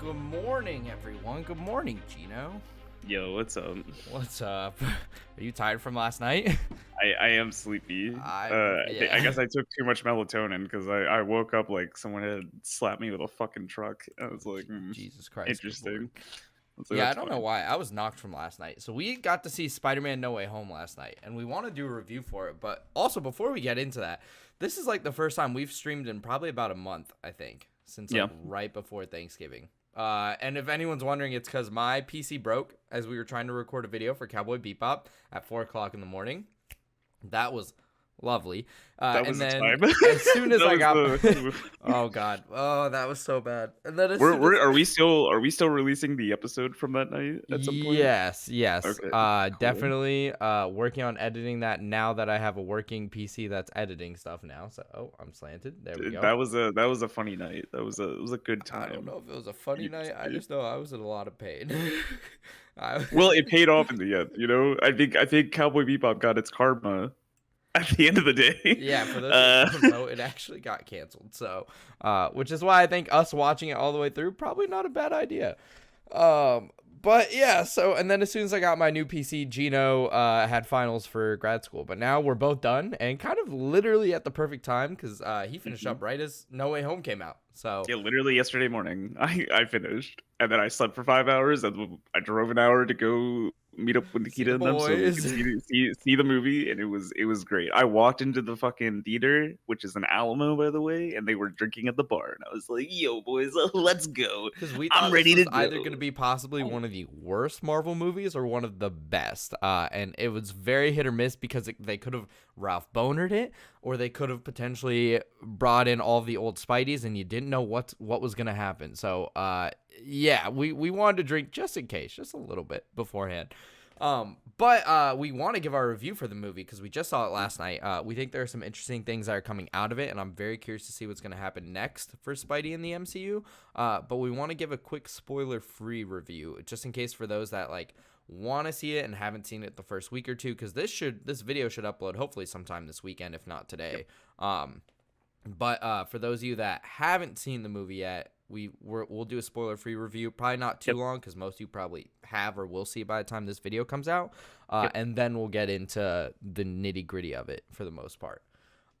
Good morning, everyone. Good morning, Gino. Yo, what's up? What's up? Are you tired from last night? I am sleepy. I Yeah. guess I took too much melatonin because I woke up like someone had slapped me with a fucking truck. I was like, Jesus Christ, good interesting. lord. So Yeah, I that's don't know fine. why. I was knocked from last night. So we got to see Spider-Man No Way Home last night, and we want to do a review for it. But also, before we get into that, this is like the first time we've streamed in probably about a month, I think, since like Yeah. right before Thanksgiving. And if anyone's wondering, it's because my PC broke as we were trying to record a video for Cowboy Bebop at 4 o'clock in the morning. That was lovely. That And was the then time. as soon as That I was got, the. oh god, oh that was so bad. And then as We're, soon as we're are we still releasing the episode from that night at some point? yes. Okay, cool. Definitely working on editing that now that I have a working PC that's editing stuff now. So, oh, I'm slanted. There we go. That was a funny night. It was a good I don't time. know if it was a funny You could night. I say. just know I was in a lot of pain. I, Well, it paid off in the end. I think Cowboy Bebop got its karma at the end of the day. yeah, for those Uh, who don't know, it actually got canceled. So, which is why I think us watching it all the way through probably not a bad idea. But yeah, so and then as soon as I got my new PC, Gino had finals for grad school. But now we're both done and kind of literally at the perfect time because he finished up right as No Way Home came out. So Yeah, literally yesterday morning, I finished, and then I slept for 5 hours, and I drove an hour to go meet up with see Nikita the and them so we could boys. see the movie, and it was great. I walked into the fucking theater, which is an Alamo, by the way, and they were drinking at the bar, and I was like, "Yo, boys, let's go! Because we I'm thought this ready was to either going go." to be possibly one of the worst Marvel movies or one of the best. And it was very hit or miss because they could have Ralph Bonered it, or they could have potentially brought in all the old Spideys, and you didn't know what was going to happen. So, yeah, we wanted to drink just in case, just a little bit beforehand. But we want to give our review for the movie because we just saw it last night. We think there are some interesting things that are coming out of it, and I'm very curious to see what's going to happen next for Spidey in the MCU. But we want to give a quick spoiler-free review just in case for those that like want to see it and haven't seen it the first week or two, because this video should upload hopefully sometime this weekend, if not today. But for those of you that haven't seen the movie yet, we'll do a spoiler-free review. Probably not too Yep. long because most of you probably have or will see by the time this video comes out. Yep. And then we'll get into the nitty-gritty of it for the most part.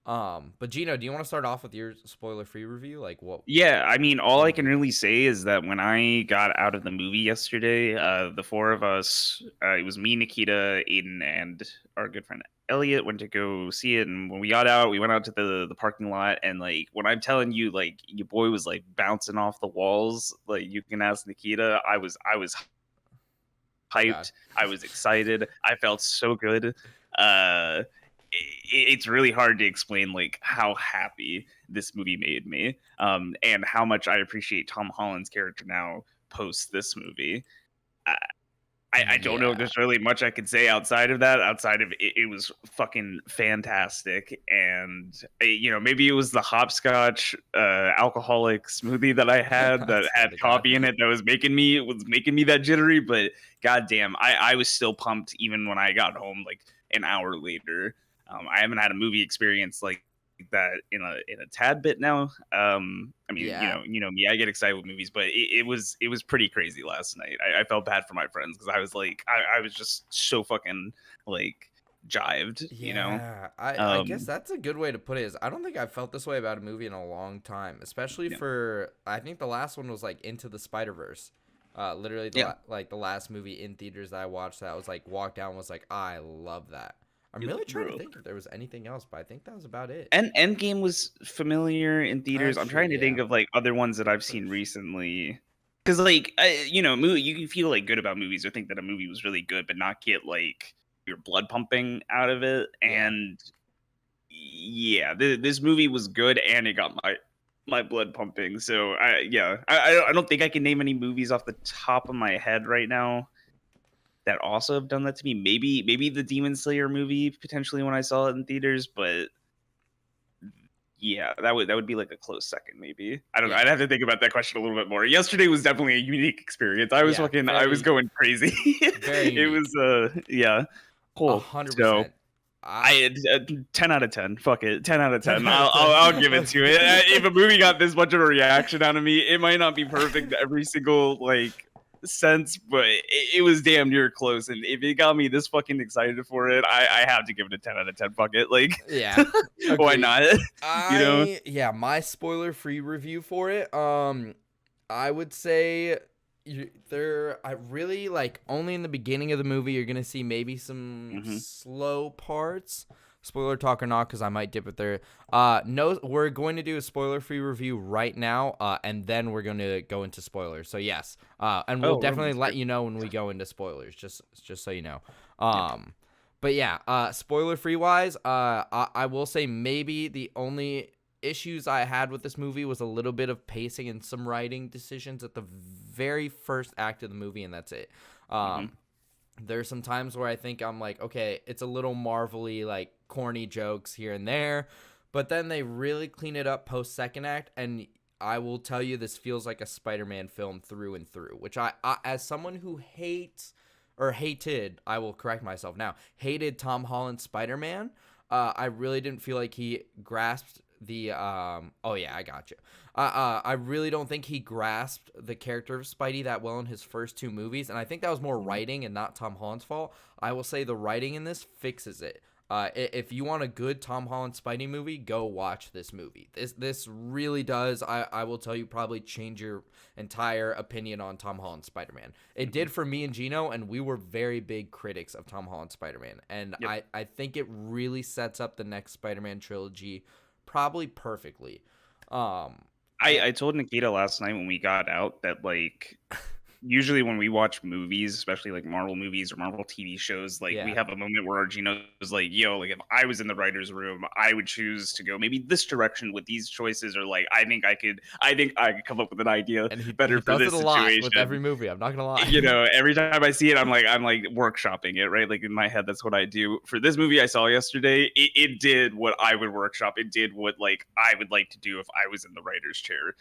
But Gino, do you want to start off with your spoiler-free review? Like what? Yeah, I mean, all I can really say is that when I got out of the movie yesterday, the four of us, it was me, Nikita, Aiden, and our good friend Elliot went to go see it. And when we got out, we went out to the parking lot. And like, when I'm telling you, like, your boy was like bouncing off the walls, like, you can ask Nikita. I was God. hyped. I was excited. I felt so good. It's really hard to explain like how happy this movie made me, and how much I appreciate Tom Holland's character now post this movie. I, I don't know if Yeah. there's really much I could say outside of that. Outside of it was fucking fantastic, and maybe it was the hopscotch alcoholic smoothie that I had that Swear had to God. coffee in it that was making me that jittery. But goddamn, I was still pumped even when I got home like an hour later. I haven't had a movie experience like that in a tad bit now. I mean, Yeah. you know me, I get excited with movies, but it was pretty crazy last night. I felt bad for my friends because I was like, I was just so fucking like jived, Yeah, I guess Um, that's a good way to put it. Is I don't think I've felt this way about a movie in a long time, especially yeah, for I think the last one was like Into the Spider-Verse. Literally yeah, like the last movie in theaters that I watched that was like walked down was like I love that. I'm yeah, really trying to bro. think if there was anything else, but I think that was about it. And Endgame was familiar in theaters. That's I'm true, trying to think yeah. of like other ones that Good I've seen push. recently. Because like you can feel like good about movies or think that a movie was really good, but not get like your blood pumping out of it. Yeah. And yeah, this movie was good, and it got my blood pumping. So I don't think I can name any movies off the top of my head right now that also have done that to me. Maybe the Demon Slayer movie potentially when I saw it in theaters, but yeah, that would be like a close second, maybe. I don't know. I'd Yeah. have to think about that question a little bit more. Yesterday was definitely a unique experience. Yeah, I was very going crazy. very It unique. was yeah. Cool. So 100%. I 10 out of 10. Fuck it, 10 out of 10. I'll give it to it. If a movie got this much of a reaction out of me, it might not be perfect every single like sense, but it was damn near close. And if it got me this fucking excited for it, I have to give it a 10 out of 10. Fuck it, like Yeah, why agreed. not? You know, Yeah, my spoiler-free review for it. I would say I really like only in the beginning of the movie you're gonna see maybe some hmm slow parts. Spoiler talk or not, because I might dip it there. No, we're going to do a spoiler-free review right now, and then we're going to go into spoilers. So yes, and we'll Oh, definitely Roman's let good. you know when we go into spoilers. Just so you know. Yeah. But yeah, spoiler-free wise, I will say maybe the only issues I had with this movie was a little bit of pacing and some writing decisions at the very first act of the movie, and that's it. hmm There's some times where I think I'm like, okay, it's a little Marvel-y, like corny jokes here and there, but then they really clean it up post second act, and I will tell you this feels like a Spider-Man film through and through, which I as someone who hates or hated, I will correct myself now, hated Tom Holland's Spider-Man, I really didn't feel like he grasped the oh yeah, I got you. I really don't think he grasped the character of Spidey that well in his first two movies, and I think that was more writing and not Tom Holland's fault. I will say the writing in this fixes it. If you want a good Tom Holland Spidey movie, go watch this movie. This really does. I will tell you, probably change your entire opinion on Tom Holland Spider-Man. It did for me and Gino, and we were very big critics of Tom Holland Spider-Man, and Yep. I think it really sets up the next Spider-Man trilogy probably perfectly. Um, I told Nikita last night when we got out that like usually when we watch movies, especially like Marvel movies or Marvel TV shows, like we yeah, have a moment where Gino is like, "Yo, like if I was in the writers' room, I would choose to go maybe this direction with these choices, or like I think I could come up with an idea and he better for does it this a lot with every situation." movie. I'm not gonna lie. You know, every time I see it, I'm like workshopping it, right? Like in my head, that's what I do. For this movie I saw yesterday, it did what I would workshop. It did what like I would like to do if I was in the writer's chair,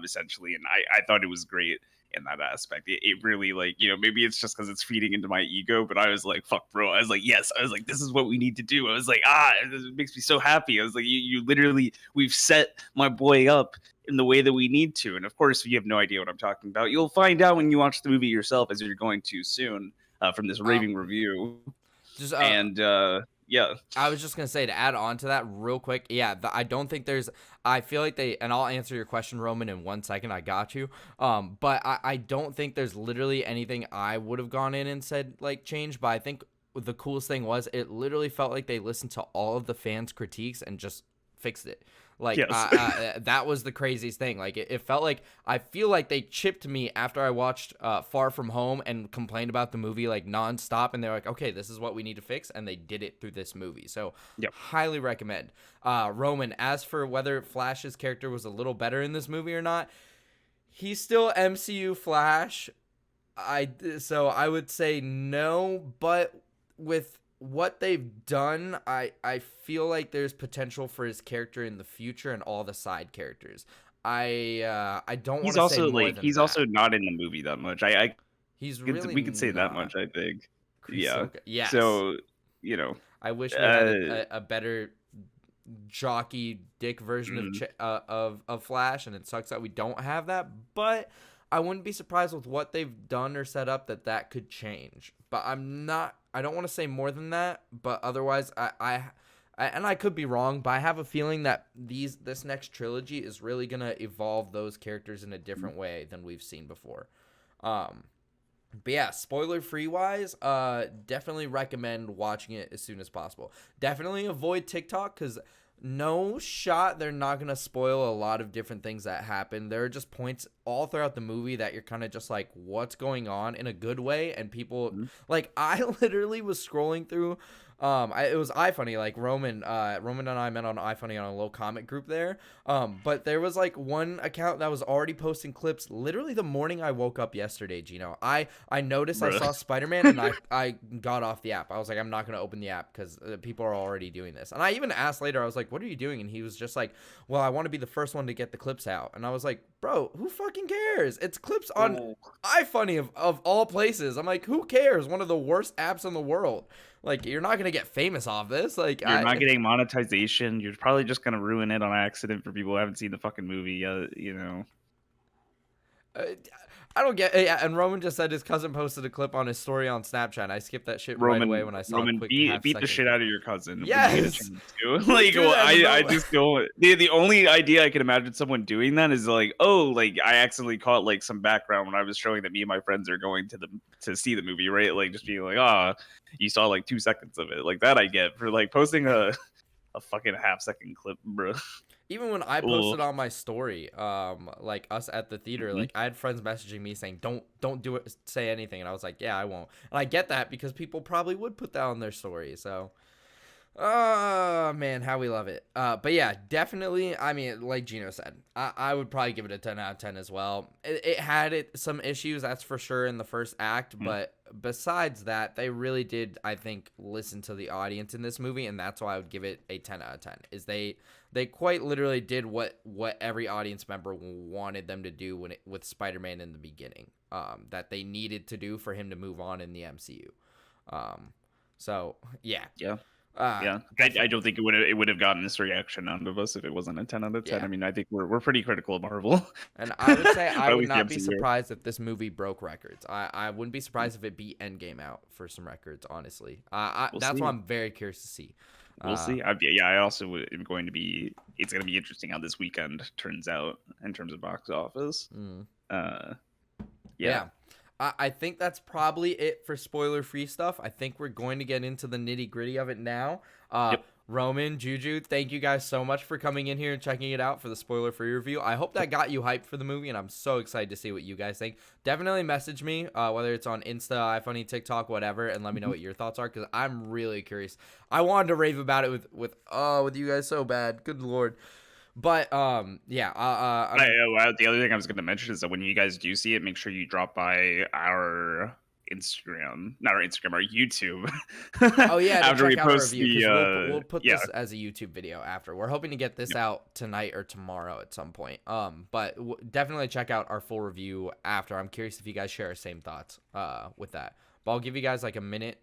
essentially. And I thought it was great in that aspect. It really like, you know, maybe it's just because it's feeding into my ego, but I was like, fuck, bro. I was like, yes. I was like, this is what we need to do. I was like, it makes me so happy. I was like, you literally, we've set my boy up in the way that we need to. And of course, if you have no idea what I'm talking about, you'll find out when you watch the movie yourself, as you're going to soon from this um, raving review. just And yeah, I was just gonna say to add on to that real quick. Yeah, I don't think there's. I feel like they, and I'll answer your question, Roman, in 1 second. I got you. But I don't think there's literally anything I would have gone in and said like change. But I think the coolest thing was it literally felt like they listened to all of the fans' critiques and just fixed it. Like yes. that was the craziest thing. Like it felt like I feel like they chipped me after I watched Far From Home and complained about the movie like nonstop, and they're like, okay, this is what we need to fix, and they did it through this movie. So Yep. highly recommend. Roman, as for whether Flash's character was a little better in this movie or not, he's still MCU Flash. So I would say no, but with what they've done, I feel like there's potential for his character in the future and all the side characters. I don't want He's to say also more like than he's that. also not in the movie that much. I He's really we could say that not. much. I think. He's Yeah. so good. Yes. So you know, I wish we had uh, a better jockey dick version of mm, of Flash, and it sucks that we don't have that. But I wouldn't be surprised with what they've done or set up that could change. But I'm not. I don't want to say more than that. But otherwise, and I could be wrong, but I have a feeling that this next trilogy is really gonna evolve those characters in a different way than we've seen before. Um, but yeah, spoiler free wise, definitely recommend watching it as soon as possible. Definitely avoid TikTok because no shot they're not gonna spoil a lot of different things that happen. There are just points all throughout the movie that you're kind of just like, what's going on in a good way, and people mm, like I literally was scrolling through. It was iFunny, like Roman and I met on iFunny on a little comic group there. But there was like one account that was already posting clips literally the morning I woke up yesterday, Gino. I noticed I saw bruh. Spider-Man and I got off the app. I was like, I'm not going to open the app because people are already doing this. And I even asked later, I was like, what are you doing? And he was just like, well, I want to be the first one to get the clips out. And I was like, bro, who fucking cares? It's clips on Oh, iFunny of all places. I'm like, who cares? One of the worst apps in the world. Like, you're not gonna get famous off this. Like, you're not getting monetization. You're probably just gonna ruin it on accident for people who haven't seen the fucking movie yet. You know. uh, I don't get. Yeah, and Roman just said his cousin posted a clip on his story on Snapchat. I skipped that shit right away when I saw a Roman, quick beat the half-second shit clip. out of your cousin when you get a Yes. chance to. Like, Do well, that in the I moment. just don't. The only idea I can imagine someone doing that is like, oh, like I accidentally caught like some background when I was showing that me and my friends are going to see the movie, right? Like just being like, ah, you saw like 2 seconds of it, like that I get for like posting a fucking half-second clip, bro. Even when I Ugh. posted on my story, like us at the theater, Mhm. like I had friends messaging me saying, "Don't do it, say anything," and I was like, "Yeah, I won't." And I get that because people probably would put that on their story. So, oh man, how we love it. But yeah, definitely. I mean, like Gino said, I would probably give it a 10 out of 10 as well. It had some issues, that's for sure, in the first act, Mhm. but besides that, they really did, I think, listen to the audience in this movie, and that's why I would give it a 10 out of 10. Is they quite literally did what every audience member wanted them to do with Spider-Man in the beginning. That they needed to do for him to move on in the MCU. So yeah. Yeah. Uh, Yeah, I don't think it would have gotten this reaction out of us if it wasn't a 10 out of 10. Yeah. I mean, I think we're pretty critical of Marvel, And I would say I or at would least the not be MCU. surprised if this movie broke records. I wouldn't be surprised if it beat Endgame out for some records, honestly. We'll That's see. what I'm very curious to see. We'll see. Yeah, I also am going to be. It's going to be interesting how this weekend turns out in terms of box office. Mm. Yeah. Yeah. I think that's probably it for spoiler-free stuff. I think we're going to get into the nitty-gritty of it now. Yep. Roman, Juju, thank you guys so much for coming in here and checking it out for the spoiler-free review. I hope that got you hyped for the movie, and I'm so excited to see what you guys think. Definitely message me, whether it's on Insta, iFunny, TikTok, whatever, and let me know what your thoughts are, because I'm really curious. I wanted to rave about it with you guys so bad. Good Lord. But yeah. The other thing I was going to mention is that when you guys do see it, make sure you drop by our Instagram, not our Instagram, our YouTube. Oh yeah, to After we check out our post review, because we'll put yeah. this as a YouTube video after. We're hoping to get this out tonight or tomorrow at some point. But definitely check out our full review after. I'm curious if you guys share the same thoughts with that. But I'll give you guys like a minute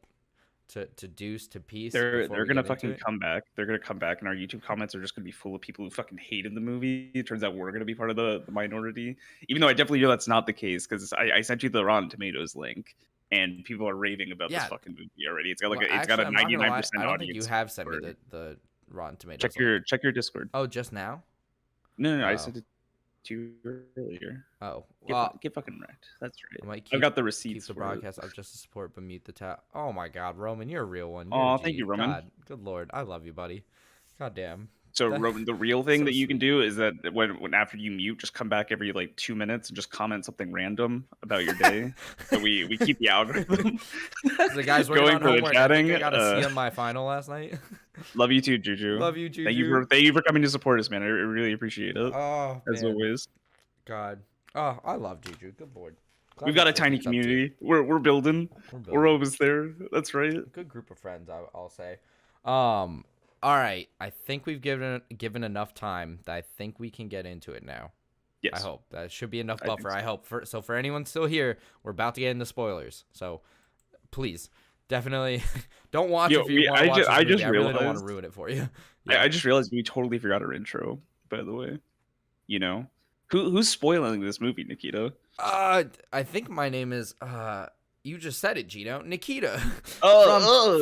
to deuce to piece. They're before we gonna get into fucking it. come back. They're gonna come back, and our YouTube comments are just gonna be full of people who fucking hated the movie. It turns out we're gonna be part of the minority, even though I definitely know that's not the case because I sent you the Rotten Tomatoes link, and people are raving about this fucking movie already. It's got like Well, it's got a actually, I'm not gonna 99% lie, I don't think you audience. have sent me score. the Rotten Tomatoes. Check your Discord. Oh, just now? No, I Oh. sent it to you earlier. Oh, well, Get fucking wrecked. That's I right. might I've got the keep receipts the for it. broadcast up just to support, but mute the tab. Oh my God, Roman, you're a real one. Aw, thank you, Roman. God, good Lord, I love you, buddy. God damn. So That- the real thing so that you can sweet. do is that when after you mute, just come back every like 2 minutes and just comment something random about your day. So we keep the algorithm. The guys working going on for the homework. I think chatting. I got a C on my final last night. Love you too, Juju. Love you, Juju. Thank you for coming to support us, man. I really appreciate it. Oh as man. always. God. Oh, I love Juju. Good Lord. Glad We've got he a tiny keeps up to it. community. We're building. We're almost there. That's right. Good group of friends, I'll say. All right. I think we've given enough time that I think we can get into it now. Yes. I hope that should be enough I think buffer. so. I hope for anyone still here, we're about to get into spoilers. So please, definitely don't watch Yo, if you want to watch this I movie. just I really don't want to realized- ruin it for you. I just realized we totally forgot our intro, by the way. You know? Who's spoiling this movie, Nikita? I think my name is you just said it, Gino. Nikita. Oh,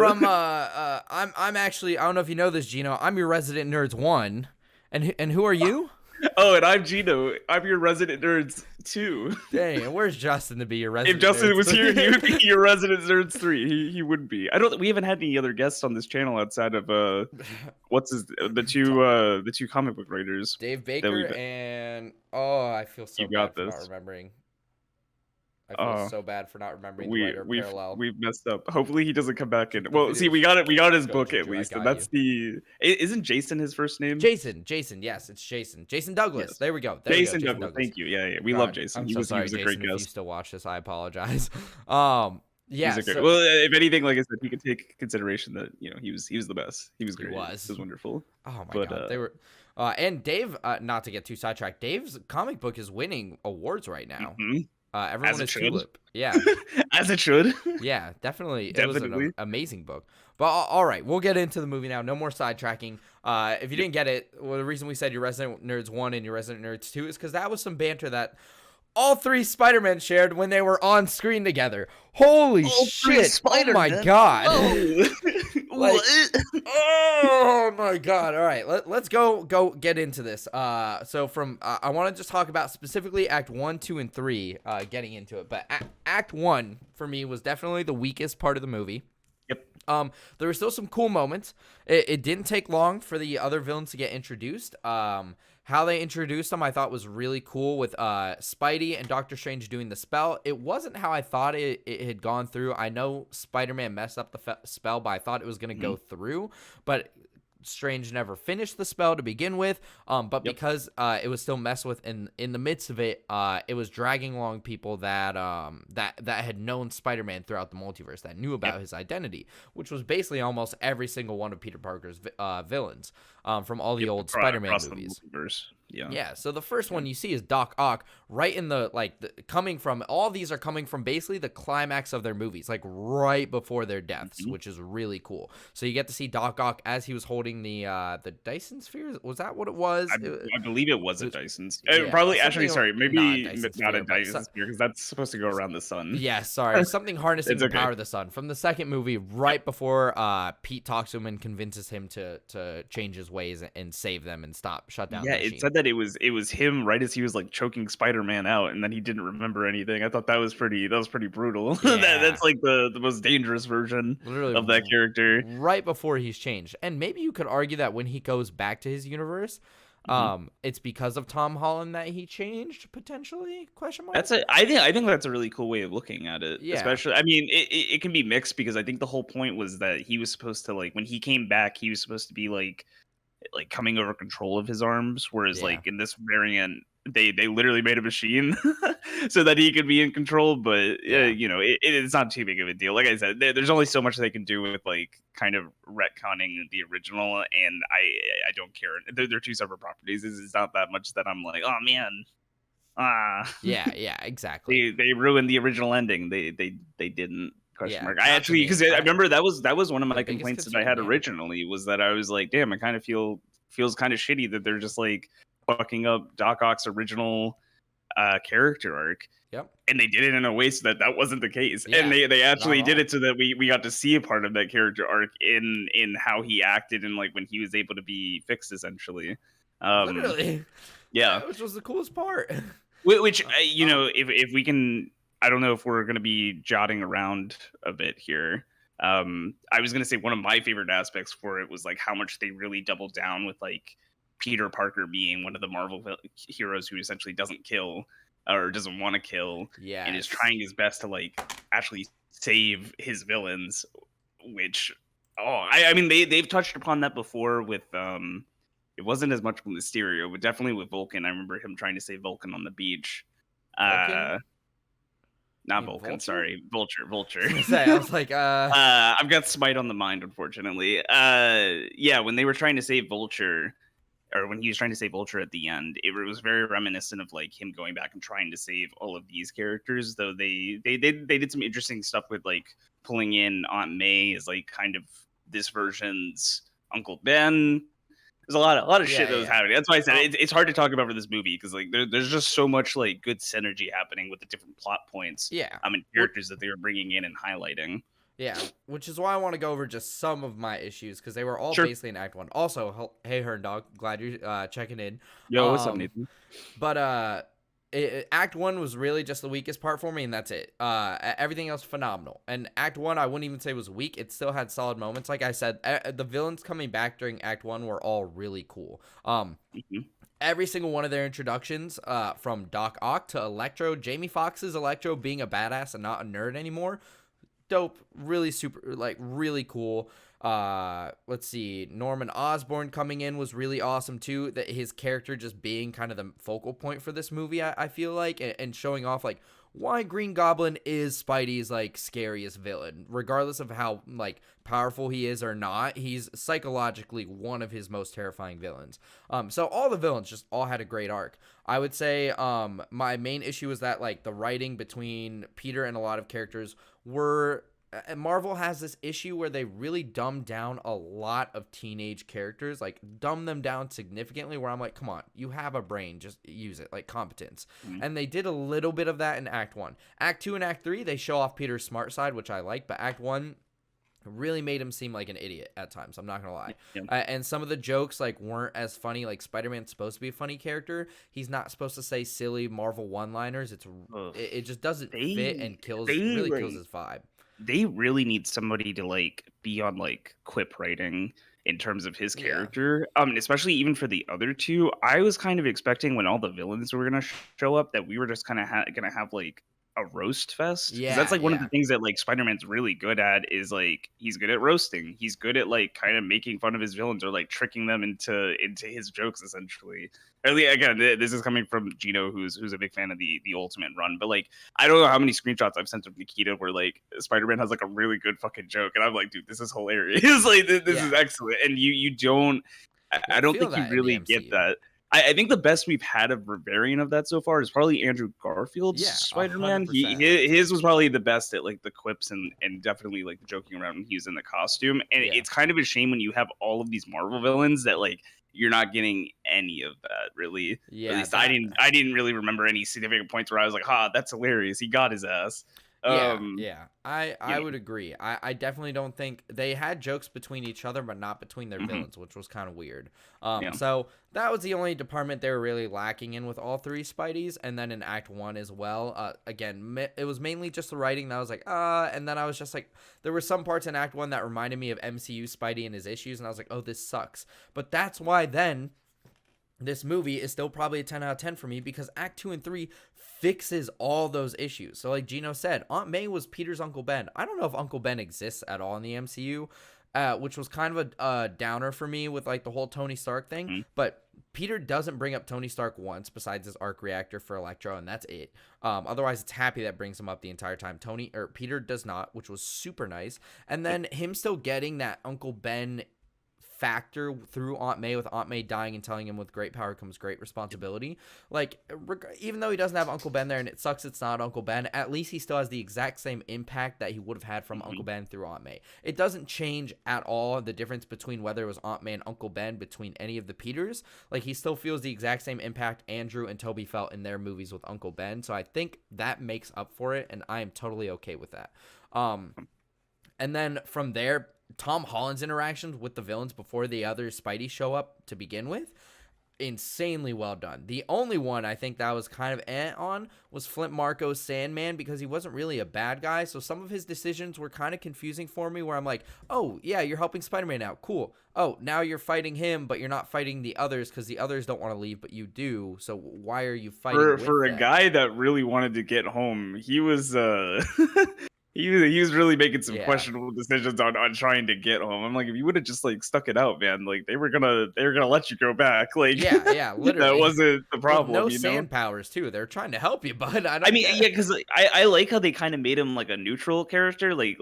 I'm actually, I don't know if you know this, Gino. I'm your resident nerds 1. And who are you? Oh, and I'm Gino. I'm your resident nerds 2. Dang, and where's Justin to be your resident If Justin nerds was here, he would 3? be your resident nerds 3. He wouldn't be. We haven't had any other guests on this channel outside of the two comic book writers. Dave we've- Baker and I feel so You got bad for this. not remembering. I feel so bad for not remembering the writer parallel. We've messed up. Hopefully he doesn't come back in. The Well, see, videos. we got his Go, book Juju, at I least, and got that's isn't Jason his first name? Jason, yes, it's Jason. Jason Douglas. Yes. There we go. Jason Douglas. Thank you. Yeah. We love Jason. I'm He so was sorry, a Jason, great if you guest. still watch this, I apologize. Yeah. He's a great, so- well, if anything, like I said, he could take consideration that he was the best. He was great. was. It was wonderful. Oh my But, God, they were. And Dave, not to get too sidetracked, Dave's comic book is winning awards right now. Hmm. As Everyone it is should. Tulip. Yeah. As it should. Yeah, definitely. It was an Definitely. amazing book. But all right, we'll get into the movie now. No more sidetracking. If you Yep. didn't get it, well, the reason we said your Resident Nerds 1 and your Resident Nerds 2 is because that was some banter that all three Spider-Men shared when they were on screen together. Holy All three shit. Oh my Spider-Men? god. Whoa. Like, What? oh my god. All right, let's go get into this. So from I want to just talk about specifically act 1, 2 and 3 getting into it. But act 1 for me was definitely the weakest part of the movie. Yep. There were still some cool moments. It didn't take long for the other villains to get introduced. How they introduced them, I thought was really cool with Spidey and Doctor Strange doing the spell. It wasn't how I thought it had gone through. I know Spider-Man messed up the spell, but I thought it was going to go through. But Strange never finished the spell to begin with, but Yep. because it was still messed with in the midst of it, it was dragging along people that had known Spider-Man throughout the multiverse, that knew about his identity, which was basically almost every single one of Peter Parker's villains from all the old Spider-Man Across the movies. multiverse. Yeah. Yeah, so the first one you see is Doc Ock right in the coming from all these are coming from basically the climax of their movies, like right before their deaths, which is really cool. So you get to see Doc Ock as he was holding the Dyson sphere. Was that what it was? I believe it was a Dyson yeah, probably, something actually, sorry, not a maybe Dyson not a sphere, but Dyson sphere, because that's supposed to go around the sun. Yeah, sorry. Something harnessing It's the okay. power of the sun. From the second movie, right before Pete talks to him and convinces him to change his ways and save them and shut down Yeah, the it machine. said that it was him right as he was like choking Spider-Man out, and then he didn't remember anything. I thought that was pretty brutal. Yeah. That's like the most dangerous version Literally of that character. right before he's changed. And maybe you could argue that when he goes back to his universe, it's because of Tom Holland that he changed, potentially? Question mark? I think that's a really cool way of looking at it. Yeah. Especially, I mean, it can be mixed, because I think the whole point was that he was supposed to, like, when he came back, he was supposed to be like coming over control of his arms, whereas like in this variant they literally made a machine so that he could be in control. But you know, it's not too big of a deal. Like I said, there's only so much they can do with like kind of retconning the original, and I don't care. They're two separate properties. It's not that much that I'm like, oh man, Yeah, exactly. they ruined the original ending. They didn't. Question Yeah, mark. not I for actually, me. because I remember that was one of my biggest complaints that I concern, had yeah. originally, was that I was like, damn, I kind of feels kind of shitty that they're just like fucking up Doc Ock's original character arc. Yep. And they did it in a way so that wasn't the case. Yeah, And they actually not at did it so that we got to see a part of that character arc in how he acted, and like when he was able to be fixed, essentially. Literally. Yeah. Which was the coolest part. Which you know, if we can, I don't know if we're going to be jotting around a bit here. I was going to say one of my favorite aspects for it was like how much they really doubled down with like Peter Parker being one of the Marvel heroes who essentially doesn't kill or doesn't want to kill, Yeah. and is trying his best to like actually save his villains. Which, I mean, they've touched upon that before with it wasn't as much with Mysterio, but definitely with Vulcan. I remember him trying to save Vulcan on the beach. Vulcan? Not You mean Vulcan, Vulture? sorry, Vulture. I was like, I've got Smite on the mind, unfortunately. Yeah, when they were trying to save Vulture, or when he was trying to save Vulture at the end, it was very reminiscent of like him going back and trying to save all of these characters. Though they did some interesting stuff with like pulling in Aunt May as like kind of this version's Uncle Ben. There's a lot of shit that was happening. That's why I said it's hard to talk about for this movie, because like there's just so much like good synergy happening with the different plot points. yeah. And characters that they were bringing in and highlighting. Yeah, which is why I want to go over just some of my issues, because they were all Sure. basically in Act 1. Also, hey, Hern Dog, glad you're checking in. Yo, what's up, Nathan? But Act 1 was really just the weakest part for me, and that's it. Everything else phenomenal. And Act 1, I wouldn't even say was weak. It still had solid moments. Like I said, the villains coming back during Act 1 were all really cool. Every single one of their introductions, from Doc Ock to Electro, Jamie Foxx's Electro being a badass and not a nerd anymore, dope, really super, like really cool. Let's see, Norman Osborn coming in was really awesome too. That his character just being kind of the focal point for this movie, I feel like, and showing off like why Green Goblin is Spidey's like scariest villain, regardless of how like powerful he is or not. He's psychologically one of his most terrifying villains. So all the villains just all had a great arc. I would say my main issue is that like the writing between Peter and a lot of characters were, Marvel has this issue where they really dumb down a lot of teenage characters, like dumb them down significantly, where I'm like, come on, you have a brain, just use it, like competence. Mhm. And they did a little bit of that in Act 1. Act 2 and Act 3, they show off Peter's smart side, which I like, but Act 1 really made him seem like an idiot at times, I'm not gonna lie. Yeah. And some of the jokes like weren't as funny. Like Spider-Man's supposed to be a funny character, he's not supposed to say silly Marvel one-liners. Ugh. It just doesn't fit and They really like kills his vibe. they really need somebody to like be on like quip writing in terms of his Yeah. character. Especially even for the other two, I was kind of expecting when all the villains were gonna show up that we were just kind of gonna have like a roast fest, because that's Yeah, like one of the yeah. things that like Spider-Man's really good at, is like he's good at roasting. He's good at like kind of making fun of his villains or like tricking them into his jokes essentially. Again, this is coming from Gino, who's a big fan of the Ultimate Run, but like I don't know how many screenshots I've sent of Nikita where like Spider-Man has like a really good fucking joke, and I'm like, dude, this is hilarious. Like this is Yeah. excellent, and you don't. I don't Feel think you that in the really get MCU. that. I think the best we've had of a variant of that so far is probably Andrew Garfield's Yeah, Spider-Man. 100%. His was probably the best at like the quips and definitely like the joking around when he was in the costume. And Yeah. it's kind of a shame when you have all of these Marvel villains that like you're not getting any of that really. Yeah, At least that- I didn't really remember any significant points where I was like, "Ha, that's hilarious. He got his ass." Yeah. I yeah. would agree. I definitely don't think they had jokes between each other, but not between their Mhm. villains, which was kind of weird. Yeah. So that was the only department they were really lacking in with all three Spideys, and then in Act 1 as well. Again, it was mainly just the writing that I was like, and then I was just like, there were some parts in Act 1 that reminded me of MCU Spidey and his issues, and I was like, oh, this sucks. But that's why then this movie is still probably a 10 out of 10 for me, because Act 2 and 3 fixes all those issues. So like Gino said, Aunt May was Peter's Uncle Ben. I don't know if Uncle Ben exists at all in the MCU, which was kind of a downer for me with like the whole Tony Stark thing. Mhm. But Peter doesn't bring up Tony Stark once besides his arc reactor for Electro, and that's it. Otherwise, it's Happy that brings him up the entire time. Peter does not, which was super nice. And then him still getting that Uncle Ben factor through Aunt May, with Aunt May dying and telling him with great power comes great responsibility. Like, even though he doesn't have Uncle Ben there, and it sucks it's not Uncle Ben, at least he still has the exact same impact that he would have had from Uncle Ben through Aunt May. It doesn't change at all the difference between whether it was Aunt May and Uncle Ben between any of the Peters. Like, he still feels the exact same impact Andrew and Toby felt in their movies with Uncle Ben. So I think that makes up for it, and I am totally okay with that. And then from there, Tom Holland's interactions with the villains before the other Spidey show up to begin with, insanely well done. The only one I think that was kind of on was Flint Marco's Sandman, because he wasn't really a bad guy, so some of his decisions were kind of confusing for me, where I'm like, oh yeah, you're helping Spider-Man out, cool. Oh, now you're fighting him, but you're not fighting the others because the others don't want to leave, but you do, so why are you fighting For with a them? guy that really wanted to get home, he was he was really making some Yeah. questionable decisions on trying to get home. I'm like, if you would have just like stuck it out, man, like they were gonna let you go back. Like Yeah, that literally. wasn't the With problem. no you know? sand powers too. They're trying to help you, but I don't I mean, get yeah, it. because I like how they kind of made him like a neutral character, like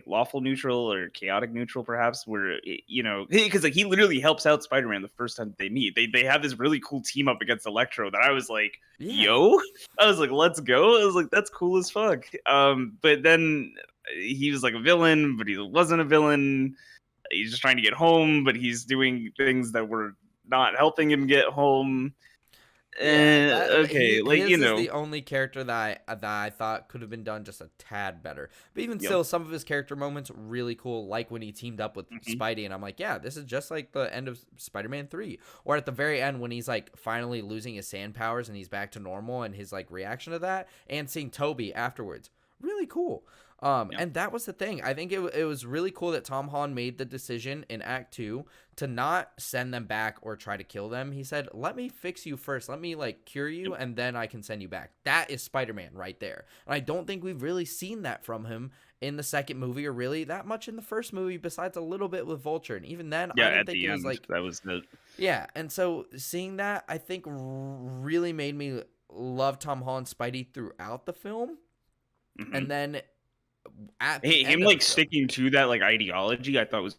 lawful neutral or chaotic neutral, perhaps. Where you know, because like he literally helps out Spider-Man the first time they meet. They have this really cool team up against Electro that I was like, Yeah. yo, I was like, let's go. I was like, that's cool as fuck. But then he was like a villain, but he wasn't a villain. He's just trying to get home, but he's doing things that were not helping him get home. Okay, like his you is know. the only character that I thought could have been done just a tad better. But even Yep. still, some of his character moments really cool, like when he teamed up with Mhm. Spidey, and I'm like, yeah, this is just like the end of Spider-Man 3. Or at the very end when he's like finally losing his sand powers and he's back to normal, and his like reaction to that, and seeing Toby afterwards. Really cool. Yeah. And that was the thing. I think it was really cool that Tom Holland made the decision in Act 2 to not send them back or try to kill them. He said, let me fix you first. Let me like cure you, and then I can send you back. That is Spider-Man right there. And I don't think we've really seen that from him in the second movie, or really that much in the first movie, besides a little bit with Vulture. And even then, Yeah, I didn't at think the it was end, like, that was the yeah. And so seeing that, I think really made me love Tom Holland's Spidey throughout the film, Mhm. and then at the Hey, him end of the like film, sticking to that like ideology, I thought was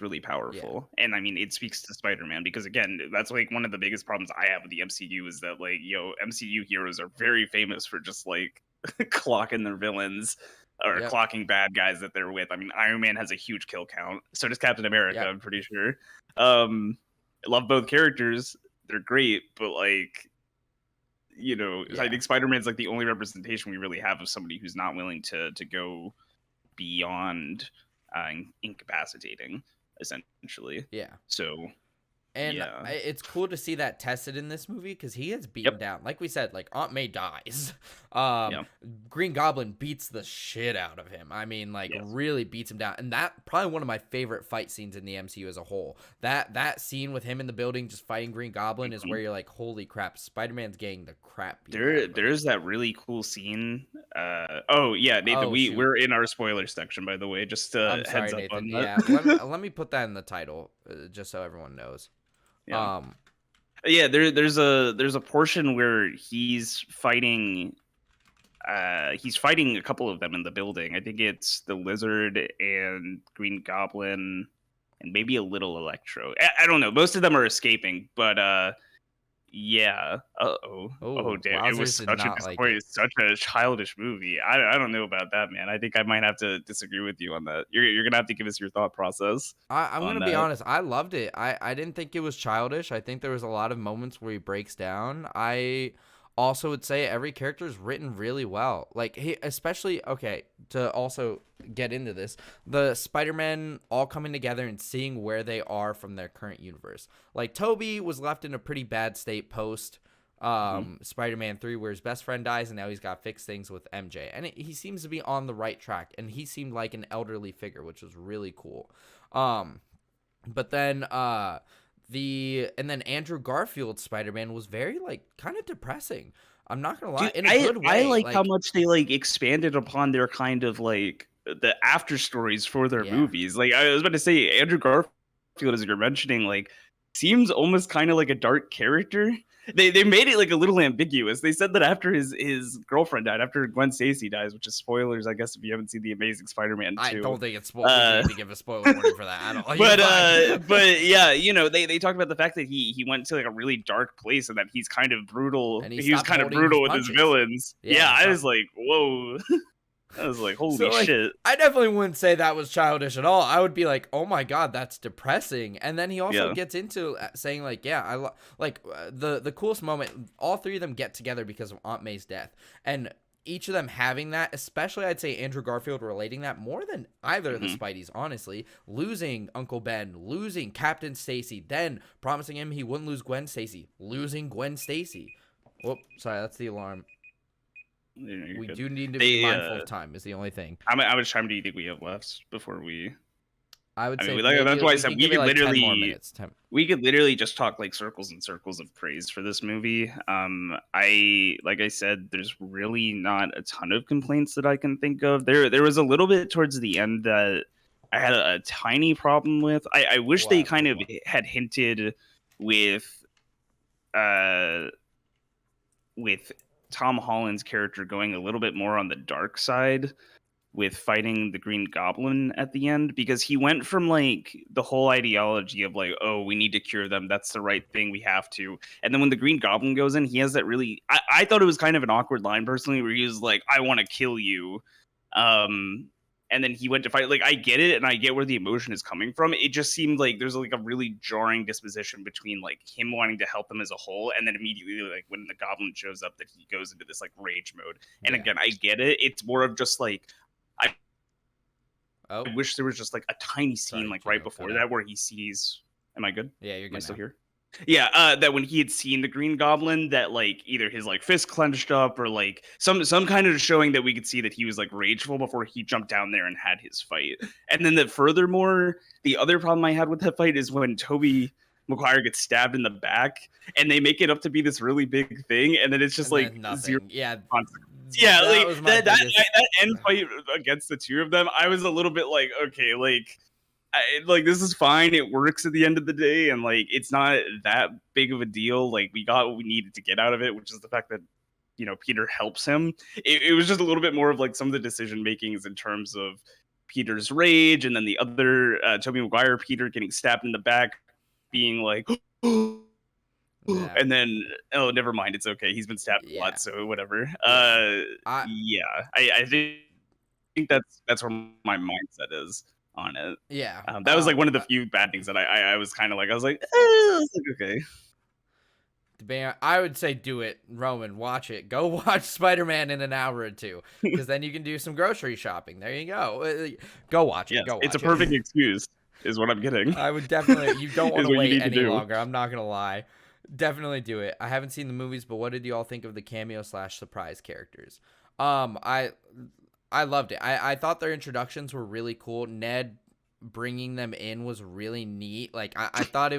really yeah, powerful. And I mean, it speaks to Spider-Man because again, that's like one of the biggest problems I have with the MCU is that like, MCU heroes are very famous for just like clocking their villains or yep, clocking bad guys that they're with. I mean, Iron Man has a huge kill count. So does Captain America, yep, I'm pretty sure. Um, I love both characters. They're great, but like, I yeah, think Spider-Man's like the only representation we really have of somebody who's not willing to go beyond incapacitating, essentially. yeah. So And yeah, it's cool to see that tested in this movie because he gets beaten yep, down. Like we said, like Aunt May dies. yeah, Green Goblin beats the shit out of him. I mean, like yes. really beats him down. And that probably one of my favorite fight scenes in the MCU as a whole. That scene with him in the building just fighting Green Goblin is where Mhm. you're like, holy crap, Spider-Man's getting the crap beat out There, of him. there's that really cool scene. Oh yeah, Nathan, Oh shoot. we're in our spoiler section, by the way. Just I'm heads sorry, up on Nathan. that. Yeah, let me put that in the title just so everyone knows. Yeah, Um, yeah. There's a portion where he's fighting a couple of them in the building. I think it's the Lizard and Green Goblin and maybe a little Electro. I don't know. Most of them are escaping, but yeah. Uh-oh. Oh, oh, damn. It was Wowzers did such a not like disappointing, it. such a childish movie. I don't know about that, man. I think I might have to disagree with you on that. You're gonna have to give us your thought process I'm on gonna be that. honest. I loved it. I didn't think it was childish. I think there was a lot of moments where he breaks down. I also would say every character is written really well. Like he, especially okay. To also get into this, the Spider-Man all coming together and seeing where they are from their current universe. Like Toby was left in a pretty bad state post Mhm. Spider-Man 3 where his best friend dies and now he's got to fix things with MJ. And he seems to be on the right track and he seemed like an elderly figure, which was really cool. Um, but then and then Andrew Garfield's Spider-Man was very like kind of depressing. I'm not gonna lie, Dude, in a I good I way. like how Like, much they like expanded upon their kind of like the after stories for their yeah, movies. Like I was about to say, Andrew Garfield, as you're mentioning, like seems almost kind of like a dark character. They made it like a little ambiguous. They said that after his girlfriend died, after Gwen Stacy dies, which is spoilers, I guess, if you haven't seen the Amazing Spider-Man I 2. don't think it's we Uh, need to give a spoiler warning for that. I don't. You're but fine. but yeah, they talked about the fact that he went to like a really dark place and that he's kind of brutal. And he He was stopped kind of holding his brutal with his punches. villains. Yeah, Yeah, he I stopped. was like, whoa. I was like, So holy like shit. I definitely wouldn't say that was childish at all. I would be like, "Oh my god, that's depressing." And then he also Yeah. gets into saying like, "Yeah, the coolest moment. All three of them get together because of Aunt May's death, and each of them having that. Especially, I'd say Andrew Garfield relating that more than either of the Hmm. Spideys. Honestly, losing Uncle Ben, losing Captain Stacy, then promising him he wouldn't lose Gwen Stacy, losing Gwen Stacy. Whoop, sorry, that's the alarm. You're We good. do need to be They mindful of time. Is the only thing. how much time do you think we have left before we I would I mean, say that's maybe why I we said can give it like 10 more minutes. 10. we could literally just talk like circles and circles of praise for this movie. I like I said, there's really not a ton of complaints that I can think of. There was a little bit towards the end that I had a tiny problem with. I wish What they happened? kind of had hinted with uh with Tom Holland's character going a little bit more on the dark side with fighting the Green Goblin at the end, because he went from like the whole ideology of like, oh, we need to cure them, that's the right thing, we have to. And then when the Green Goblin goes in, he has that really I thought it was kind of an awkward line personally, where he was like, I want to kill you. Um and then he went to fight. Like, I get it and I get where the emotion is coming from. It just seemed like there's like a really jarring disposition between like him wanting to help them as a whole, and then immediately like when the goblin shows up, that he goes into this like rage mode. And Yeah. again, I get it. It's more of just like I Oh, wish there was just like a tiny scene sorry, like right Gino cut before out. that where he sees. Am I good? Yeah, you're Am I good still now. here? Yeah, that when he had seen the Green Goblin, that like either his like fist clenched up or like some kind of showing that we could see that he was like rageful before he jumped down there and had his fight. And then that furthermore, the other problem I had with that fight is when Toby Maguire gets stabbed in the back and they make it up to be this really big thing, and then it's just And like then zero nothing. Yeah, consequence. Yeah, that like was my that biggest. end fight against the two of them, I was a little bit like, okay, like like this is fine. It works at the end of the day, and like it's not that big of a deal. Like we got what we needed to get out of it, which is the fact that Peter helps him. It was just a little bit more of like some of the decision makings in terms of Peter's rage, and then the other Tobey Maguire Peter getting stabbed in the back, being like, Yeah. and then oh, never mind, it's okay. He's been stabbed a Yeah. lot, so whatever. Yeah. I Yeah, I think that's where my mindset is on it. yeah. That was like one of the few bad things that I was kind of like, I was like, okay. I would say do it, Roman. Watch it. Go watch Spider-Man in an hour or two, because then you can do some grocery shopping. There you go. Go watch it. Yes, Go it's a watch perfect it. excuse, is what I'm getting. I would definitely. You don't want Is to what you wait need to any do. longer. I'm not gonna lie. Definitely do it. I haven't seen the movies, but what did you all think of the cameo / surprise characters? I loved it. I thought their introductions were really cool. Ned bringing them in was really neat. Like I thought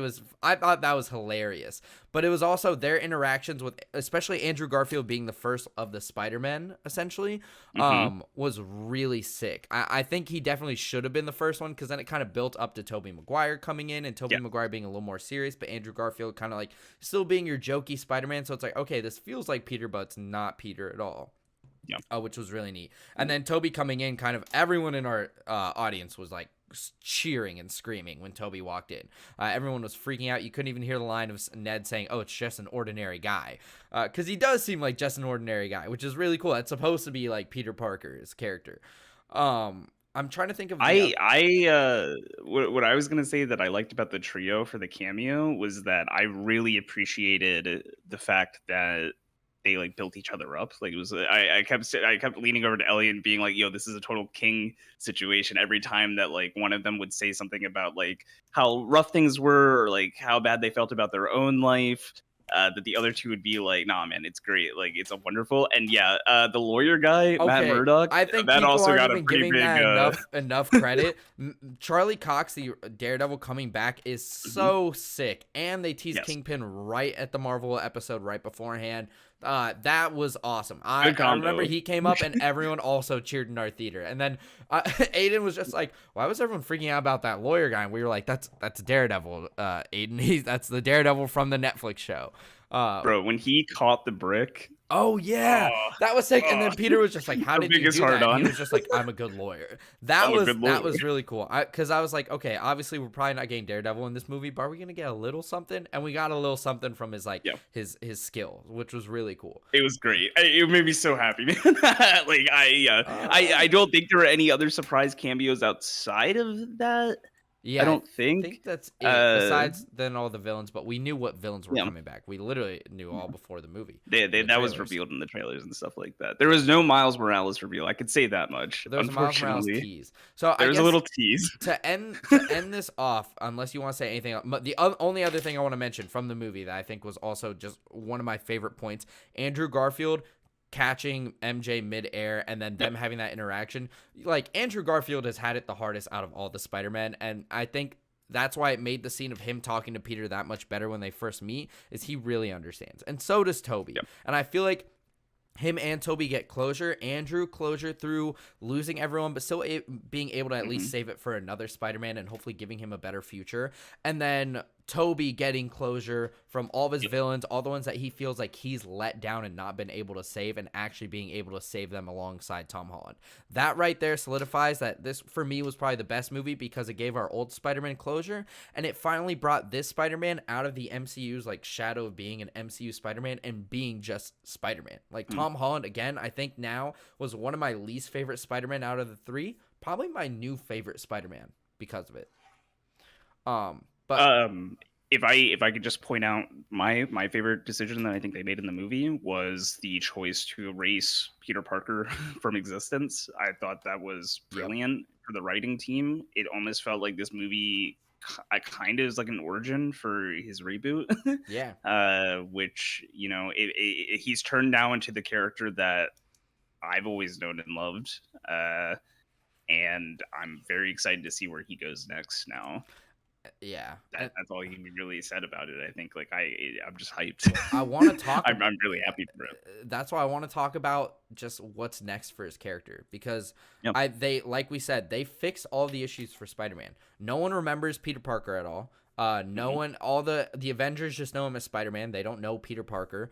that was hilarious. But it was also their interactions with, especially Andrew Garfield being the first of the Spider-Men, essentially, was really sick. I think he definitely should have been the first one, because then it kind of built up to Tobey Maguire coming in, and Tobey Maguire being a little more serious, but Andrew Garfield kind of like still being your jokey Spider-Man. So it's like, okay, this feels like Peter, but it's not Peter at all. Which was really neat. And then Toby coming in, kind of everyone in our audience was like cheering and screaming when Toby walked in. Everyone was freaking out. You couldn't even hear the line of Ned saying, "Oh, it's just an ordinary guy," because he does seem like just an ordinary guy, which is really cool. It's supposed to be like Peter Parker's character. I'm trying to think of What I was gonna say that I liked about the trio for the cameo was that I really appreciated the fact that they like built each other up. Like it was, I kept leaning over to Elliot and being like, "Yo, this is a total King situation." Every time that like one of them would say something about like how rough things were, or like how bad they felt about their own life, that the other two would be like, "Nah, man, it's great. Like it's a wonderful." And yeah, the lawyer guy, Matt Okay, Murdock, I think that people also aren't got a even pretty giving big. that enough credit. Charlie Cox, the Daredevil coming back, is so sick, and they teased Kingpin right at the Marvel episode right beforehand. That was awesome. I remember he came up and everyone also cheered in our theater. And then Aiden was just like, "Why was everyone freaking out about that lawyer guy?" And we were like, "That's Daredevil, Aiden. That's the Daredevil from the Netflix show." Bro, when he caught the brick. Oh yeah, that was sick. And then Peter was just like, "How did you do that?" And he was just like, "I'm a good lawyer." That was really cool. Because I was like, okay, obviously we're probably not getting Daredevil in this movie, but are we gonna get a little something? And we got a little something from his his skill, which was really cool. It was great. It made me so happy, man. Like I don't think there were any other surprise cameos outside of that. Yeah, I don't I think. think that's it. Besides then all the villains, but we knew what villains were coming back. We literally knew all before the movie. That was revealed in the trailers and stuff like that. There was no Miles Morales reveal. I could say that much. There was a Miles Morales tease. So there was a little tease. To end this off, unless you want to say anything else, the only other thing I want to mention from the movie that I think was also just one of my favorite points: Andrew Garfield catching MJ midair and then them having that interaction. Like, Andrew Garfield has had it the hardest out of all the Spider-Men, and I think that's why it made the scene of him talking to Peter that much better when they first meet, is he really understands. And so does Toby. And I feel like him and Toby get closure. Andrew closure through losing everyone, but still being able to at least save it for another Spider-Man and hopefully giving him a better future. And then Toby getting closure from all of his villains, all the ones that he feels like he's let down and not been able to save, and actually being able to save them alongside Tom Holland. That right there solidifies that this, for me, was probably the best movie, because it gave our old Spider-Man closure, and it finally brought this Spider-Man out of the MCU's like shadow of being an MCU Spider-Man and being just Spider-Man. Like Tom Holland, again, I think now was one of my least favorite Spider-Man out of the three, probably my new favorite Spider-Man because of it. But if I could just point out my favorite decision that I think they made in the movie was the choice to erase Peter Parker from existence. I thought that was brilliant for the writing team. It almost felt like this movie kind of is like an origin for his reboot. Which, you know, he's turned now into the character that I've always known and loved. And I'm very excited to see where he goes next now. Yeah. That's all he really said about it. I think like I'm just hyped. I want to talk I'm really happy for him. that's why I want to talk about just what's next for his character because Yep. they like we said they fix all the issues for Spider-Man. No one remembers Peter Parker at all. No Mhm. one, all the Avengers just know him as Spider-Man. They don't know Peter Parker.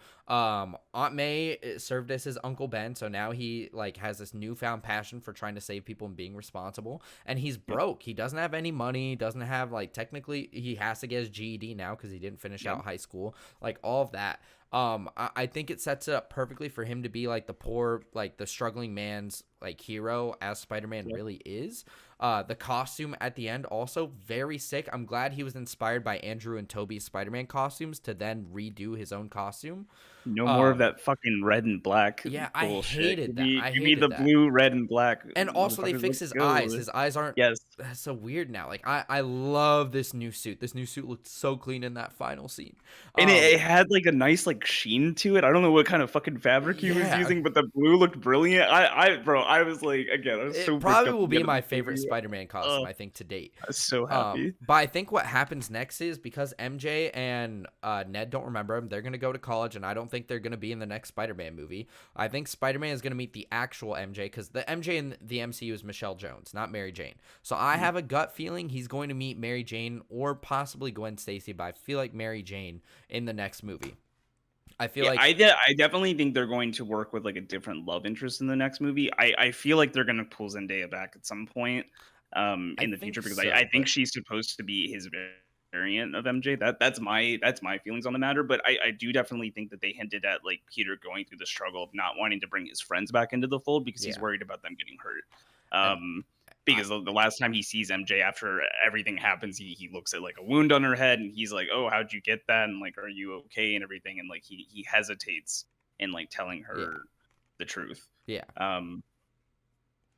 Aunt May served as his Uncle Ben, so now he like has this newfound passion for trying to save people and being responsible. And he's Yep. broke. He doesn't have any money. Doesn't have like technically he has to get his GED now because he didn't finish Yep. out high school. Like all of that. I think it sets it up perfectly for him to be like the poor, like the struggling man's like hero as Spider-Man Yep. really is. The costume at the end also very sick. I'm glad he was inspired by Andrew and Toby's Spider-Man costumes to then redo his own costume. No more of Um, that fucking red and black yeah, I bullshit. hated that. I Give me hated the that. blue, red, and black. And also they Motherfuckers, fixed let's his eyes. go. His eyes aren't Yes. that's so weird now. Like I love this new suit. This new suit looked so clean in that final scene. And it had like a nice like sheen to it. I don't know what kind of fucking fabric he was Yeah. using, but the blue looked brilliant. Bro, I was like, again, I was so It bricked probably up will at the be end of my this favorite movie. Spider-Man costume, I think, to date. I was so happy. But I think what happens next is because MJ and Ned don't remember him, they're going to go to college, and I don't think they're going to be in the next Spider-Man movie. I think Spider-Man is going to meet the actual MJ because the MJ in the MCU is Michelle Jones, not Mary Jane. So I have a gut feeling he's going to meet Mary Jane or possibly Gwen Stacy, but I feel like Mary Jane in the next movie. I feel Yeah, like I definitely think they're going to work with like a different love interest in the next movie. I feel like they're going to pull Zendaya back at some point I in the think future because so, I think but she's supposed to be his variant of MJ. That's my feelings on the matter. But I do definitely think that they hinted at like Peter going through the struggle of not wanting to bring his friends back into the fold because he's yeah. worried about them getting hurt. And I, Because the last time he sees MJ after everything happens, he looks at like a wound on her head and he's like, "Oh, how'd you get that?" And like, "Are you okay?" and everything. And like he hesitates in like telling yeah. her the truth. Yeah. Um,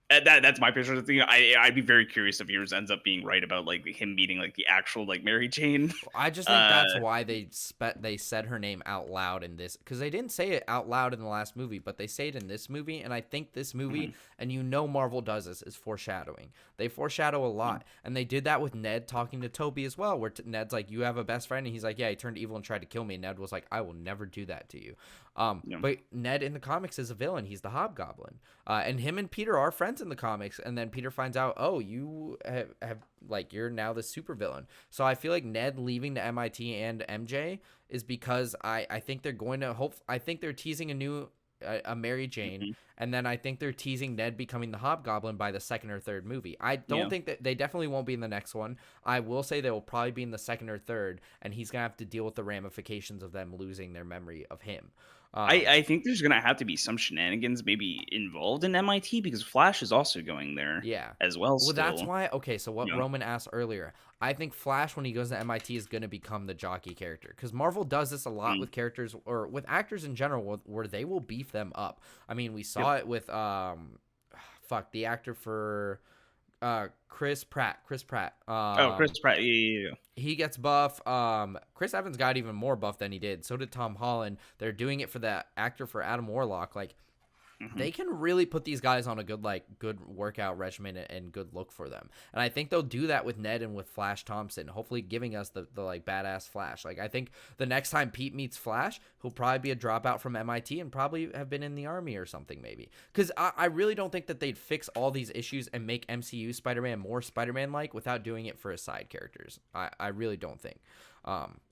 that's my picture of the thing. I'd be very curious if yours ends up being right about like him meeting like the actual like Mary Jane. I just think Uh, that's why they said her name out loud in this because they didn't say it out loud in the last movie, but they say it in this movie, and I think this movie, mhm, and Marvel does this, is foreshadowing. They foreshadow a mhm, lot, and they did that with Ned talking to Toby as well, where Ned's like, "You have a best friend," and he's like, "Yeah, he turned evil and tried to kill me." And Ned was like, "I will never do that to you." yeah, But Ned in the comics is a villain. He's the Hobgoblin, and him and Peter are friends in the comics. And then Peter finds out, oh, you have like you're now the supervillain. So I feel like Ned leaving the MIT and MJ is because I think they're going to hope. I think they're teasing a Mary Jane, mhm, and then I think they're teasing Ned becoming the Hobgoblin by the second or third movie. I don't yeah. think that they definitely won't be in the next one. I will say they will probably be in the second or third, and he's gonna have to deal with the ramifications of them losing their memory of him. Um, I think there's gonna have to be some shenanigans maybe involved in MIT because Flash is also going there Yeah. as well Well, that's still. why. Okay, so what Yeah. Roman asked earlier, I think Flash, when he goes to MIT, is going to become the jockey character because Marvel does this a lot Mm, with characters or with actors in general, where they will beef them up. I mean, we yep. saw it with fuck the actor for Chris Pratt. Chris Pratt. Oh, Chris Pratt. Yeah. He gets buff. Chris Evans got even more buff than he did. So did Tom Holland. They're doing it for that actor for Adam Warlock. Like Hmm. they can really put these guys on a good workout regimen and good look for them. And I think they'll do that with Ned and with Flash Thompson, hopefully giving us the like badass Flash. Like I think the next time Pete meets Flash, he'll probably be a dropout from MIT and probably have been in the army or something maybe. Because I really don't think that they'd fix all these issues and make MCU Spider-Man more Spider-Man like without doing it for his side characters. I really don't think.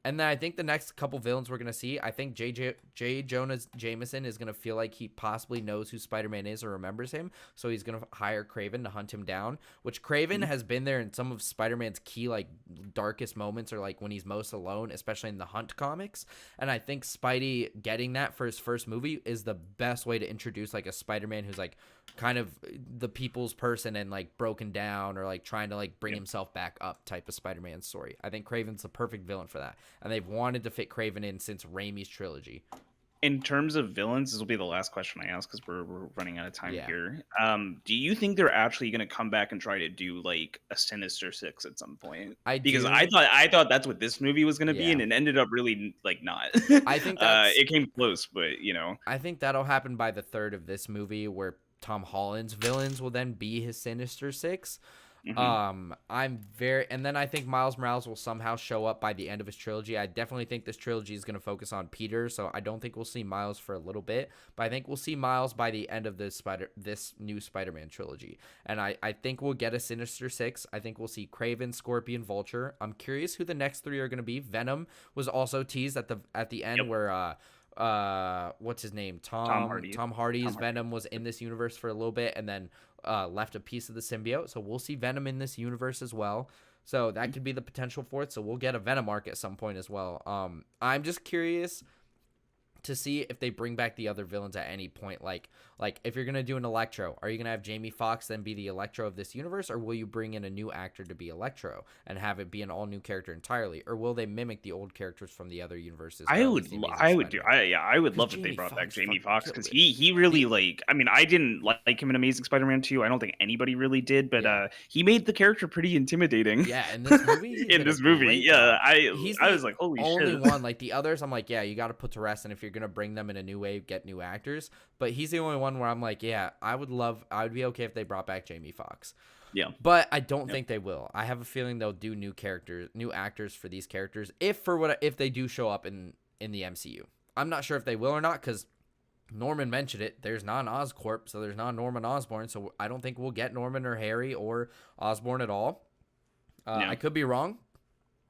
And then I think the next couple villains we're gonna see, I think J. Jonah Jameson is gonna feel like he possibly knows who Spider-Man is or remembers him, so he's gonna hire Craven to hunt him down. Which Craven has been there in some of Spider-Man's key like darkest moments, or like when he's most alone, especially in the Hunt comics. And I think Spidey getting that for his first movie is the best way to introduce like a Spider-Man who's like kind of the people's person and like broken down or like trying to like bring Yep. himself back up type of Spider-Man story. I think Craven's the perfect villain for that, and they've wanted to fit Craven in since Raimi's trilogy. In terms of villains, this will be the last question I ask because we're running out of time Yeah, here. Do you think they're actually going to come back and try to do like a Sinister Six at some point? I Because do. I thought that's what this movie was going to be, Yeah, and it ended up really like not. I think that's. It came close, but you know, I think that'll happen by the third of this movie, where Tom Holland's villains will then be his Sinister Six. Hmm. And then I think Miles Morales will somehow show up by the end of his trilogy. I definitely think this trilogy is going to focus on Peter, so I don't think we'll see Miles for a little bit, but I think we'll see Miles by the end of this new Spider-Man trilogy. And I think we'll get a Sinister Six. I think we'll see Kraven, Scorpion, Vulture. I'm curious who the next three are going to be. Venom was also teased at the end Yep. where what's his name? Tom Hardy. Tom Hardy's Tom Hardy. Venom was in this universe for a little bit and then left a piece of the symbiote. So we'll see Venom in this universe as well. So that could be the potential for it. So we'll get a Venom arc at some point as well. I'm just curious to see if they bring back the other villains at any point. Like if you're gonna do an Electro, are you gonna have Jamie Foxx then be the Electro of this universe, or will you bring in a new actor to be Electro and have it be an all new character entirely, or will they mimic the old characters from the other universes? Or I at would, least the Amazing I would do, Spider-Man? I would 'Cause love if they Jamie brought back Foxx Jamie fucking Foxx killed because it. he really like. I mean, I didn't like him in Amazing Spider-Man 2. I don't think anybody really did, but Yeah. he made the character pretty intimidating. Yeah, in this movie, he In did a this movie, great yeah, job. He's I the was like, holy only shit. one. Like the others, I'm like, yeah, you got to put to rest. And if you're gonna bring them in a new way, get new actors. But he's the only one where I'm like, yeah, I would be okay if they brought back Jamie Foxx. Yeah, But I don't yeah. think they will. I have a feeling they'll do new actors for these characters if they do show up in the MCU. I'm not sure if they will or not because Norman mentioned it. There's not an Oscorp, so there's not Norman Osborn. So I don't think we'll get Norman or Harry or Osborn at all. Yeah. I could be wrong,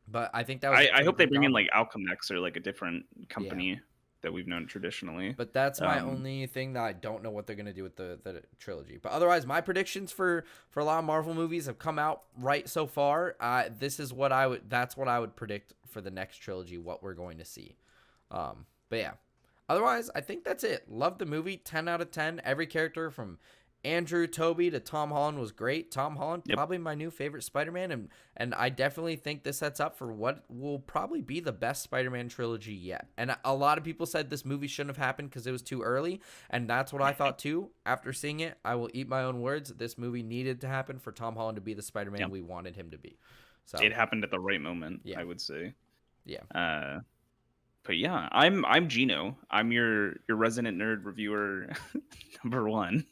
but I think that was. I hope they pretty bring in common. like Alchemax or like a different Yeah. company that we've known traditionally. But that's my Um, only thing that I don't know what they're gonna do with the trilogy. But otherwise, my predictions for a lot of Marvel movies have come out right so far. That's what I would predict for the next trilogy. What we're going to see. But yeah. Otherwise, I think that's it. Love the movie. 10 out of 10. Every character from Andrew, Toby to Tom Holland was great. Tom Holland, Yep. probably my new favorite Spider-Man, and I definitely think this sets up for what will probably be the best Spider-Man trilogy yet. And a lot of people said this movie shouldn't have happened because it was too early, and that's what I thought too. After seeing it, I will eat my own words. This movie needed to happen for Tom Holland to be the Spider-Man Yep. we wanted him to be. So It happened at the right moment, Yeah. I would say. yeah. But yeah, I'm Gino. I'm your resident nerd reviewer number one.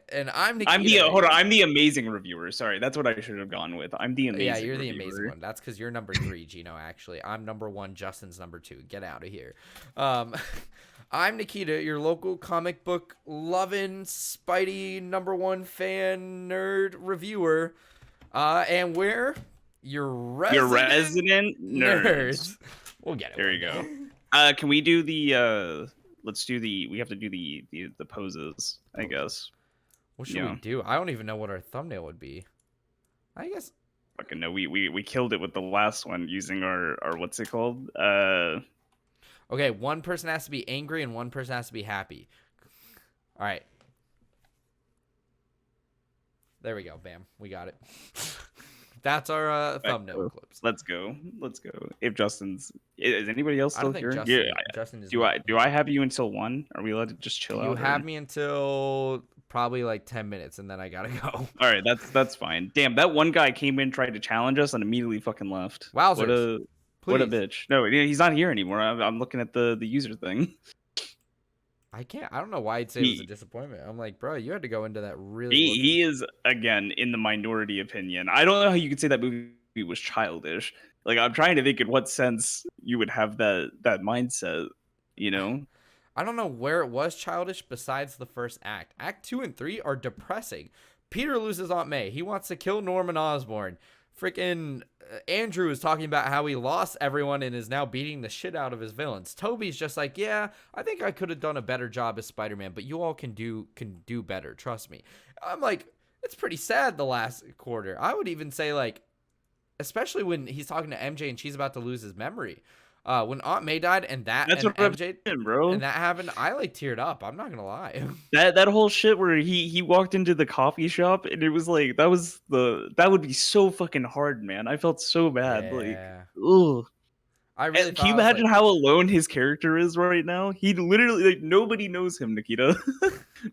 And I'm I'm the Nikita. hold on. I'm the amazing reviewer. Sorry, that's what I should have gone with. I'm the amazing. Yeah, you're the reviewer. amazing one. That's because you're number 3, Gino, actually. I'm number 1. Justin's number 2. Get out of here. I'm Nikita, your local comic book loving Spidey number 1 fan nerd reviewer. And we're your resident nerds. We'll get it. There you go. Can we do the let's do we have to do the poses, I guess. What should we do? I don't even know what our thumbnail would be. I guess fucking no, we killed it with the last one using our what's it called? Okay, one person has to be angry and one person has to be happy. All right. There we go. Bam. We got it. That's our thumbnail clips. Let's go. If Justin's is anybody else still here? Justin is. Do I have you until 1? Are we allowed to just chill out? You have me until probably like 10 minutes, and then I gotta go. All right, that's fine. Damn, that one guy came in, tried to challenge us, and immediately fucking left. Wowzers. What a bitch. No, he's not here anymore. I'm looking at the user thing. I can't. I don't know why I'd say it was a disappointment. I'm like, bro, you had to go into that really. He is again in the minority opinion. I don't know how you could say that movie was childish. Like I'm trying to think in what sense you would have that mindset. You know. I don't know where it was childish besides the first act. Act 2 and 3 are depressing. Peter loses Aunt May. He wants to kill Norman Osborn. Freaking Andrew is talking about how he lost everyone and is now beating the shit out of his villains. Toby's just like, yeah, I think I could have done a better job as Spider-Man, but you all can do better. Trust me. I'm like, it's pretty sad the last quarter. I would even say like, especially when he's talking to MJ and she's about to lose his memory. When Aunt May died and that's and what MJ did, bro. And that happened, I like teared up. I'm not gonna lie. That whole shit where he walked into the coffee shop and it was like that would be so fucking hard, man. I felt so bad. Yeah. Like, ugh. I really Can you imagine how alone his character is right now? He literally like nobody knows him, Nikita.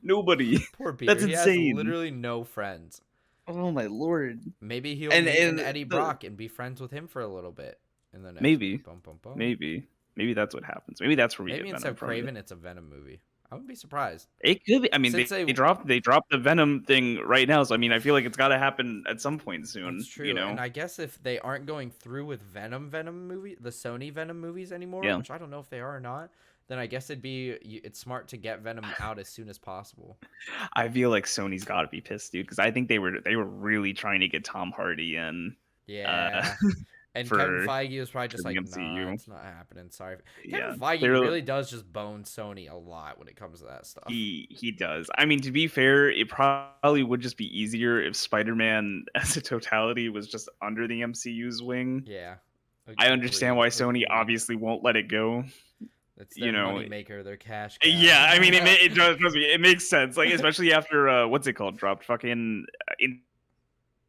Nobody. Poor Peter. That's he insane. Has literally no friends. Oh my lord. Maybe he'll meet Eddie Brock and be friends with him for a little bit. In the next maybe. Bum, bum, bum. Maybe that's what happens. Maybe that's where we Maybe get instead Venom of Kraven, from. it's a Venom movie. I wouldn't be surprised. It could be. I mean, Since they dropped the Venom thing right now, so I mean, I feel like it's got to happen at some point That's soon. You true, and know? I guess if they aren't going through with Venom movie, the Sony Venom movies anymore, Yeah. which I don't know if they are or not, then I guess it's smart to get Venom out as soon as possible. I feel like Sony's got to be pissed, dude, because I think they were really trying to get Tom Hardy in. Uh, Yeah. And Kevin for Feige was probably just the like, nah, MCU. it's not happening. Sorry. Kevin Yeah, Feige they're really does just bone Sony a lot when it comes to that stuff. he does. I mean, to be fair, it probably would just be easier if Spider-Man as a totality was just under the MCU's wing. Yeah. I understand why Sony Agreed. obviously won't let it go. It's You their know, money maker, their cash cow. yeah. I mean, it does. Trust me, it makes sense. Like especially after what's it called dropped fucking into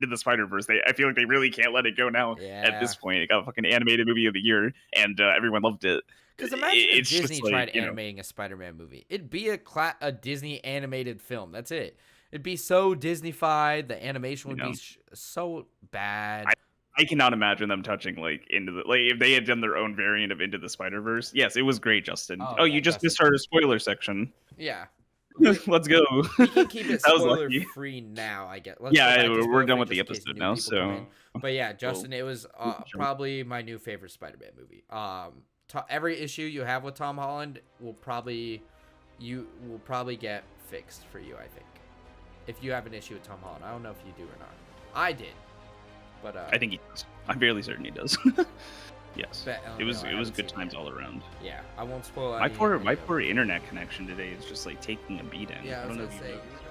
the Spider-Verse. I feel like they really can't let it go now. At this Yeah. point, it got a fucking animated movie of the year, and everyone loved it. Because imagine if It's Disney just like, tried animating a Spider-Man movie. It'd be a Disney animated film. That's it. It'd be so Disney-fied. The animation would be so bad. I cannot imagine them touching like if they had done their own variant of Into the Spider-Verse. Yes, it was great, Justin. Oh, yeah, you just Justin. missed our spoiler section. Yeah. Let's go. We can keep it That was spoiler lucky. free now, I guess. Yeah, go back to we're spoiler done free with the just in case episode new now, people come in. so But yeah, Justin, it was sure. probably my new favorite Spider-Man movie. Every issue you have with Tom Holland will probably get fixed for you, I think. If you have an issue with Tom Holland, I don't know if you do or not. I did, but I think he does. I'm fairly certain he does. Yes, it was good times all around. Yeah, I won't spoil. My poor internet connection today is just like taking a beating. Yeah, I don't know gonna if you say noticed.